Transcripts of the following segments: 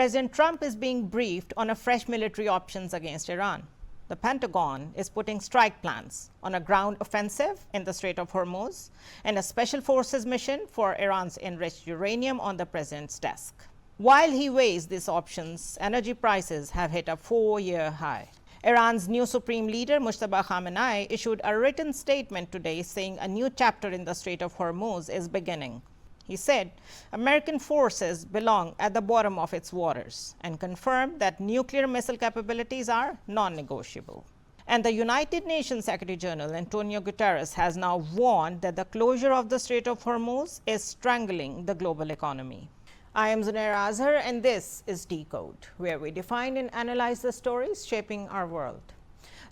President Trump is being briefed on a fresh military options against Iran. The Pentagon is putting strike plans on a ground offensive in the Strait of Hormuz and a special forces mission for Iran's enriched uranium on the president's desk. While he weighs these options, energy prices have hit a 4-year high. Iran's new supreme leader, Mujtaba Khamenei, issued a written statement today saying a new chapter in the Strait of Hormuz is beginning. He said American forces belong at the bottom of its waters and confirmed that nuclear missile capabilities are non-negotiable. And the United Nations Secretary General Antonio Guterres has now warned that the closure of the Strait of Hormuz is strangling the global economy. I am Zunaira Azhar, and this is DECODE, where we define and analyze the stories shaping our world.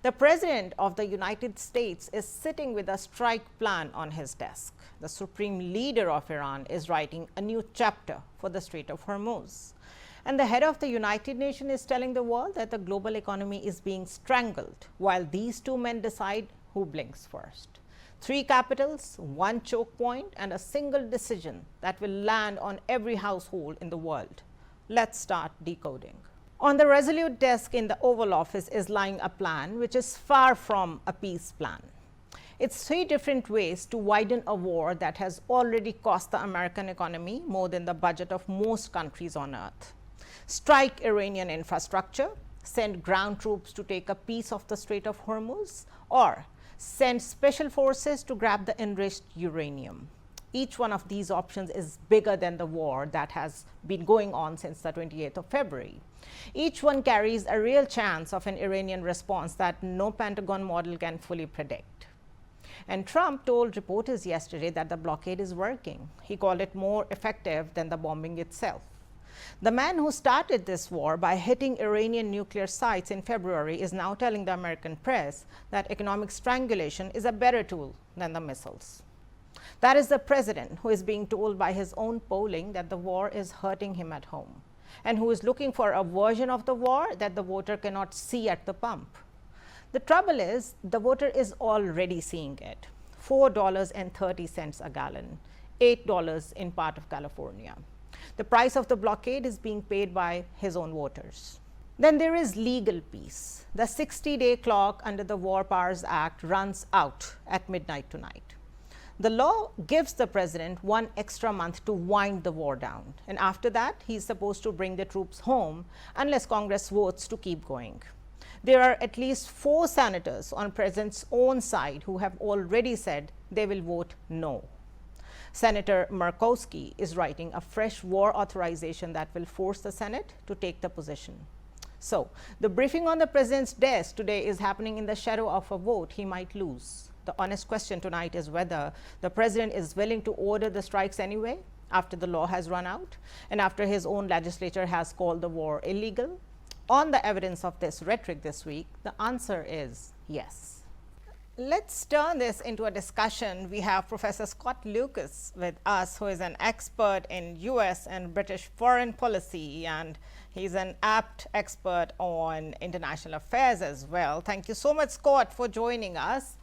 The President of the United States is sitting with a strike plan on his desk. The Supreme Leader of Iran is writing a new chapter for the Strait of Hormuz. And the head of the United Nations is telling the world that the global economy is being strangled while these two men decide who blinks first. 3 capitals, 1 choke point, and a single decision that will land on every household in the world. Let's start decoding. On the resolute desk in the Oval Office is lying a plan which is far from a peace plan. It's 3 different ways to widen a war that has already cost the American economy more than the budget of most countries on earth. Strike Iranian infrastructure, send ground troops to take a piece of the Strait of Hormuz, or send special forces to grab the enriched uranium. Each one of these options is bigger than the war that has been going on since the 28th of February. Each one carries a real chance of an Iranian response that no Pentagon model can fully predict. And Trump told reporters yesterday that the blockade is working. He called it more effective than the bombing itself. The man who started this war by hitting Iranian nuclear sites in February is now telling the American press that economic strangulation is a better tool than the missiles. That is the president who is being told by his own polling that the war is hurting him at home, and who is looking for a version of the war that the voter cannot see at the pump. The trouble is, the voter is already seeing it. $4.30 a gallon, $8 in part of California. The price of the blockade is being paid by his own voters. Then there is legal peace. The 60-day clock under the War Powers Act runs out at midnight tonight. The law gives the president 1 extra month to wind the war down, and after that, he is supposed to bring the troops home unless Congress votes to keep going. There are at least 4 senators on the president's own side who have already said they will vote no. Senator Murkowski is writing a fresh war authorization that will force the Senate to take the position. So, the briefing on the president's desk today is happening in the shadow of a vote he might lose. The honest question tonight is whether the president is willing to order the strikes anyway, after the law has run out, and after his own legislature has called the war illegal. On the evidence of this rhetoric this week, the answer is yes. Let's turn this into a discussion. We have Professor Scott Lucas with us, who is an expert in US and British foreign policy, and he's an apt expert on international affairs as well. Thank you so much, Scott, for joining us.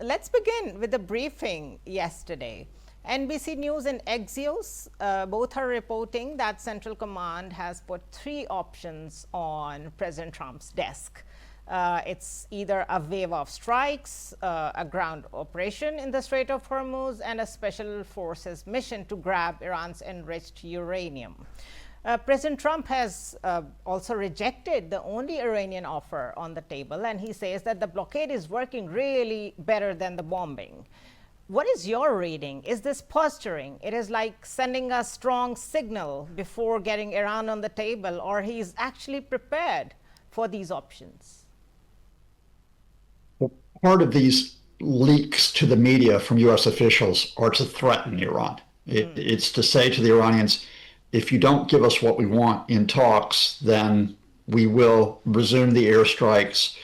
Let's begin with the briefing yesterday. NBC News and Axios both are reporting that Central Command has put 3 options on President Trump's desk. It's either a wave of strikes, a ground operation in the Strait of Hormuz, and a special forces mission to grab Iran's enriched uranium. President Trump has also rejected the only Iranian offer on the table, and he says that the blockade is working really better than the bombing. What is your reading? Is this posturing? It is like sending a strong signal before getting Iran on the table, or he's actually prepared for these options? Well, part of these leaks to the media from U.S. officials are to threaten Iran. It's to say to the Iranians, if you don't give us what we want in talks, then we will resume the airstrikes,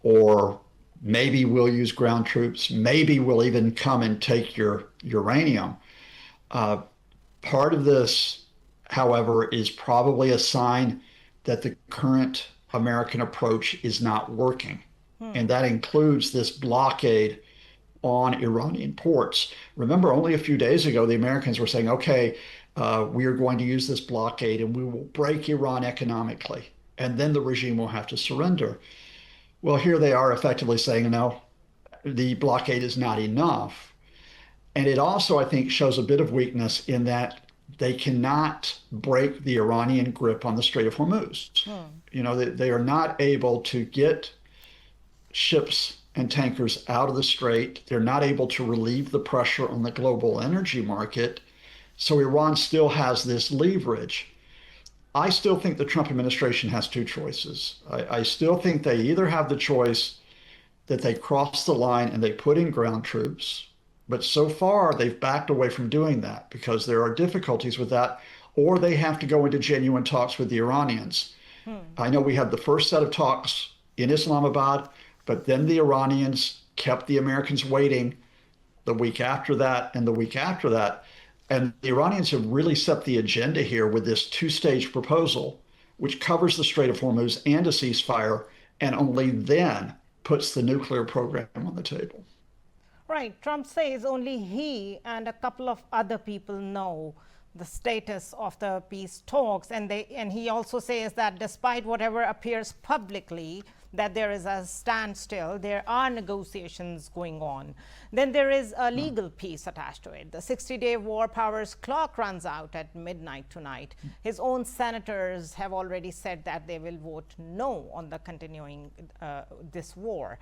or maybe we'll use ground troops, maybe we'll even come and take your uranium. Part of this, however, is probably a sign that the current American approach is not working. And that includes this blockade on Iranian ports. Remember, only a few days ago, the Americans were saying, okay, we are going to use this blockade and we will break Iran economically, and then the regime will have to surrender. Well, here they are effectively saying, no, the blockade is not enough. And it also, I think, shows a bit of weakness in that they cannot break the Iranian grip on the Strait of Hormuz. They are not able to get ships and tankers out of the strait. They're not able to relieve the pressure on the global energy market. So Iran still has this leverage. I still think the Trump administration has two choices. I still think they either have the choice that they cross the line and they put in ground troops, but so far they've backed away from doing that because there are difficulties with that, or they have to go into genuine talks with the Iranians. I know we had the first set of talks in Islamabad, but then the Iranians kept the Americans waiting the week after that and the week after that. And the Iranians have really set the agenda here with this two-stage proposal, which covers the Strait of Hormuz and a ceasefire, and only then puts the nuclear program on the table. Right. Trump says only he and a couple of other people know the status of the peace talks. And he also says that despite whatever appears publicly, that there is a standstill, there are negotiations going on. Then there is a legal piece attached to it. The 60-day war powers clock runs out at midnight tonight. His own senators have already said that they will vote no on the continuing this war.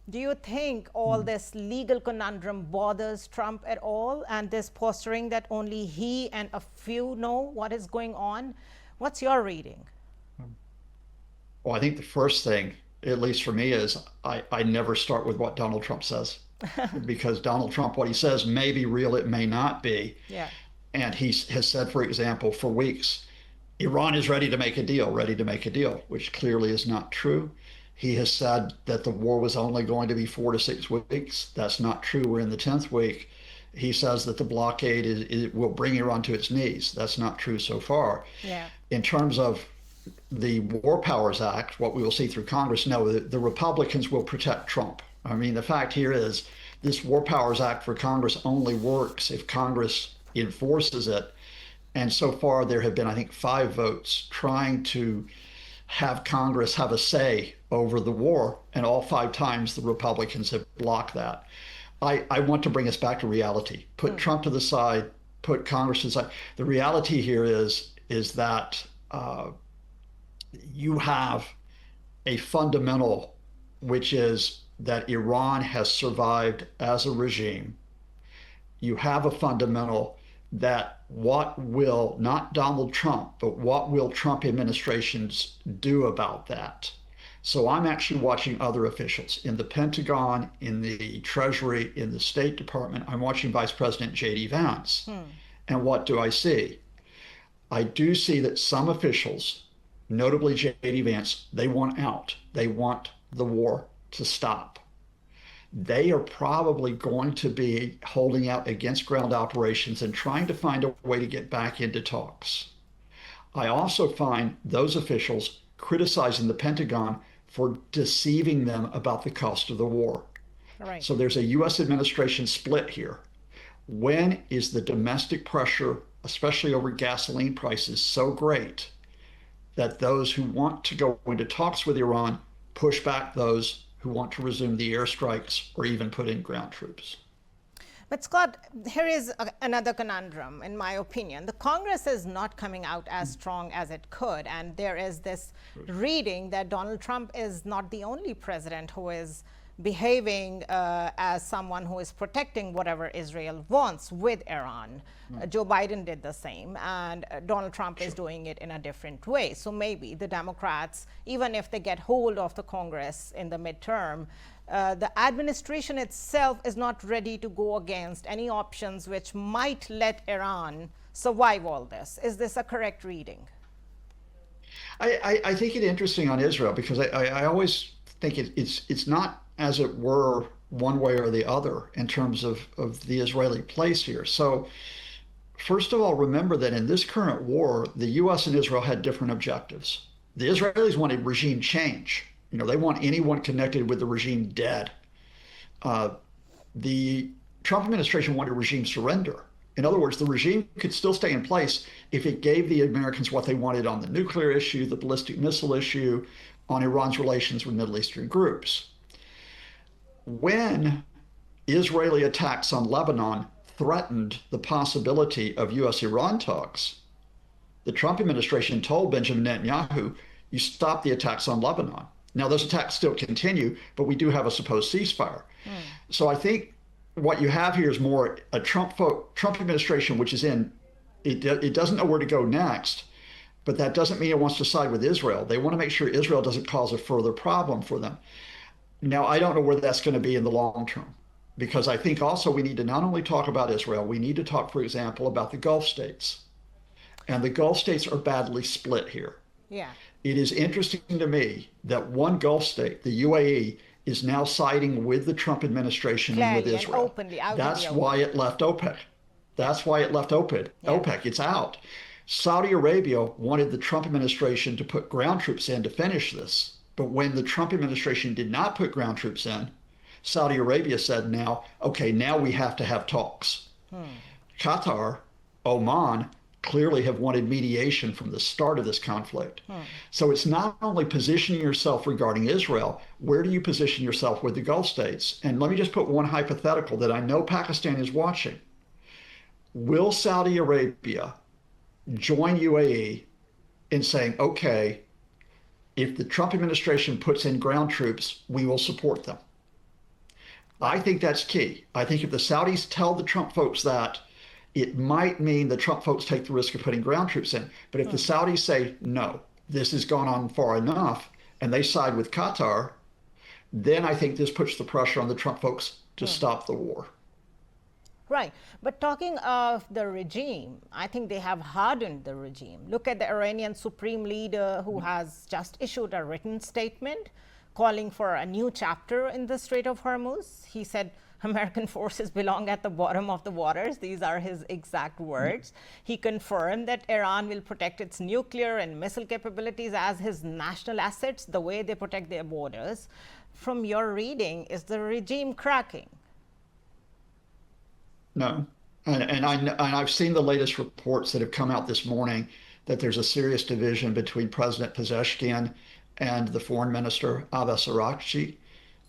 Do you think all this legal conundrum bothers Trump at all, and this posturing that only he and a few know what is going on? What's your reading? Well, I think the first thing, at least for me, is I never start with what Donald Trump says. Because Donald Trump, what he says may be real, it may not be. Yeah. And he has said, for example, for weeks, Iran is ready to make a deal, which clearly is not true. He has said that the war was only going to be 4 to 6 weeks. That's not true. We're in the 10th week. He says that the blockade will bring Iran to its knees. That's not true so far. Yeah. In terms of the War Powers Act, what we will see through Congress, no, the Republicans will protect Trump. I mean, the fact here is this War Powers Act for Congress only works if Congress enforces it. And so far, there have been, I think, 5 votes trying to have Congress have a say over the war, and all 5 times the Republicans have blocked that. I want to bring us back to reality. Put Trump to the side, put Congress to the side. The reality here is that you have a fundamental, which is that Iran has survived as a regime. You have a fundamental that what will, not Donald Trump, but what will Trump administrations do about that? So I'm actually watching other officials in the Pentagon, in the Treasury, in the State Department. I'm watching Vice President J.D. Vance. And what do I see? I do see that some officials, notably J.D. Vance, they want out. They want the war to stop. They are probably going to be holding out against ground operations and trying to find a way to get back into talks. I also find those officials criticizing the Pentagon for deceiving them about the cost of the war. Right. So there's a U.S. administration split here. When is the domestic pressure, especially over gasoline prices, so great that those who want to go into talks with Iran push back those who want to resume the airstrikes or even put in ground troops? But Scott, here is another conundrum, in my opinion. The Congress is not coming out as strong as it could. And there is this reading that Donald Trump is not the only president who is behaving as someone who is protecting whatever Israel wants with Iran. Joe Biden did the same, and Donald Trump is doing it in a different way. So maybe the Democrats, even if they get hold of the Congress in the midterm, the administration itself is not ready to go against any options which might let Iran survive all this. Is this a correct reading? I think it's interesting on Israel because I always think it's not, as it were, one way or the other in terms of the Israeli place here. So first of all, remember that in this current war, the U.S. and Israel had different objectives. The Israelis wanted regime change. They want anyone connected with the regime dead. The Trump administration wanted regime surrender. In other words, the regime could still stay in place if it gave the Americans what they wanted on the nuclear issue, the ballistic missile issue, on Iran's relations with Middle Eastern groups. When Israeli attacks on Lebanon threatened the possibility of US Iran talks, the Trump administration told Benjamin Netanyahu, you stop the attacks on Lebanon. Now, those attacks still continue, but we do have a supposed ceasefire. So I think what you have here is more a Trump administration, which is it doesn't know where to go next, but that doesn't mean it wants to side with Israel. They want to make sure Israel doesn't cause a further problem for them. Now, I don't know where that's going to be in the long term, because I think also we need to not only talk about Israel, we need to talk, for example, about the Gulf states. And the Gulf states are badly split here. Yeah. It is interesting to me that one Gulf state, the UAE, is now siding with the Trump administration and with Israel. And openly, That's why it left OPEC. That's why it left OPEC. It's out. Saudi Arabia wanted the Trump administration to put ground troops in to finish this. But when the Trump administration did not put ground troops in, Saudi Arabia said now we have to have talks. Qatar, Oman, clearly have wanted mediation from the start of this conflict. So it's not only positioning yourself regarding Israel, where do you position yourself with the Gulf states? And let me just put one hypothetical that I know Pakistan is watching. Will Saudi Arabia join UAE in saying, okay, if the Trump administration puts in ground troops, we will support them? I think that's key. I think if the Saudis tell the Trump folks that, it might mean the Trump folks take the risk of putting ground troops in. But if the Saudis say, no, this has gone on far enough, and they side with Qatar, then I think this puts the pressure on the Trump folks to stop the war. Right. But talking of the regime, I think they have hardened the regime. Look at the Iranian supreme leader who has just issued a written statement calling for a new chapter in the Strait of Hormuz. He said, American forces belong at the bottom of the waters. These are his exact words. He confirmed that Iran will protect its nuclear and missile capabilities as his national assets, the way they protect their borders. From your reading, is the regime cracking? No. And I've seen the latest reports that have come out this morning that there's a serious division between President Pezeshkian and the foreign minister, Abbas Araghchi,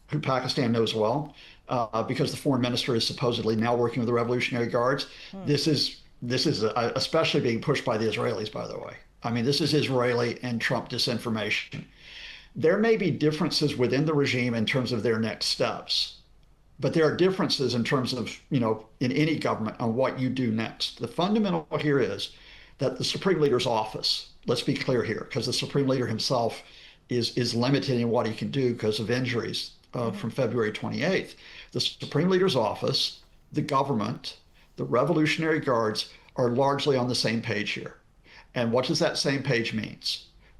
who Pakistan knows well. Because the foreign minister is supposedly now working with the Revolutionary Guards. This is especially being pushed by the Israelis, by the way. I mean, this is Israeli and Trump disinformation. There may be differences within the regime in terms of their next steps, but there are differences in terms of, in any government on what you do next. The fundamental here is that the Supreme Leader's office, let's be clear here, because the Supreme Leader himself is limited in what he can do because of injuries from February 28th. The Supreme Leader's office, the government, the Revolutionary Guards are largely on the same page here. And what does that same page mean?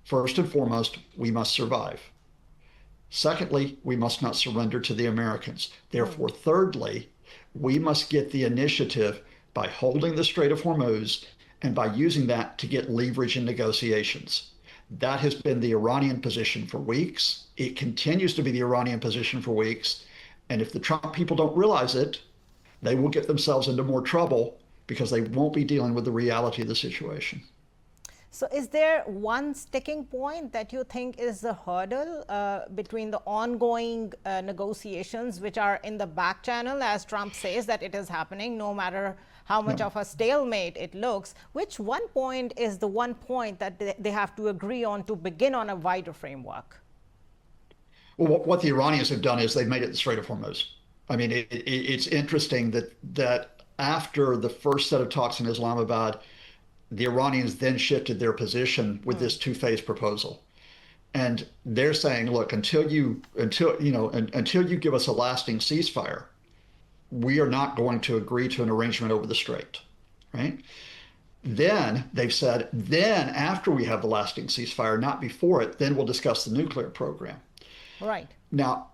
First and foremost, we must survive. Secondly, we must not surrender to the Americans. Therefore, thirdly, we must get the initiative by holding the Strait of Hormuz and by using that to get leverage in negotiations. That has been the Iranian position for weeks. It continues to be the Iranian position for weeks. And if the Trump people don't realize it, they will get themselves into more trouble because they won't be dealing with the reality of the situation. So is there one sticking point that you think is the hurdle between the ongoing negotiations, which are in the back channel, as Trump says that it is happening, no matter how much of a stalemate it looks? Which one point is the one point that they have to agree on to begin on a wider framework? Well, what the Iranians have done is they've made it the Strait of Hormuz. I mean, it's interesting that after the first set of talks in Islamabad, the Iranians then shifted their position with this two-phase proposal. And they're saying, look, until you give us a lasting ceasefire, we are not going to agree to an arrangement over the strait, right? Then they've said, then after we have the lasting ceasefire, not before it, then we'll discuss the nuclear program. Right. Now,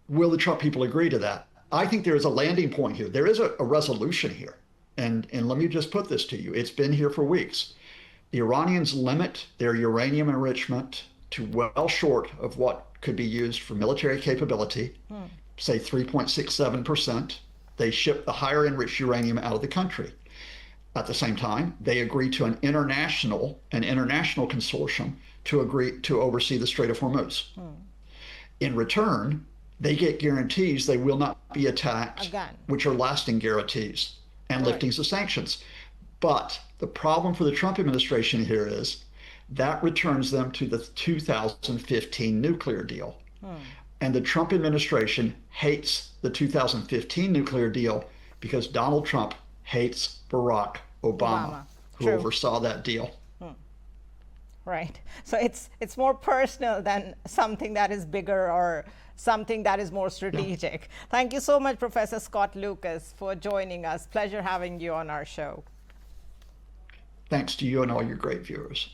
will the Trump people agree to that? I think there is a landing point here. There is a resolution here. And let me just put this to you. It's been here for weeks. The Iranians limit their uranium enrichment to well short of what could be used for military capability, say 3.67%. They ship the higher enriched uranium out of the country. At the same time, they agree to an international consortium to agree to oversee the Strait of Hormuz. In return, they get guarantees they will not be attacked, Again. which are lasting guarantees and liftings of sanctions. But the problem for the Trump administration here is that returns them to the 2015 nuclear deal. And the Trump administration hates the 2015 nuclear deal because Donald Trump hates Barack Obama. Who True. oversaw that deal. Right. So it's more personal than something that is bigger or something that is more strategic. Thank you so much, Professor Scott Lucas, for joining us. Pleasure having you on our show. Thanks to you and all your great viewers.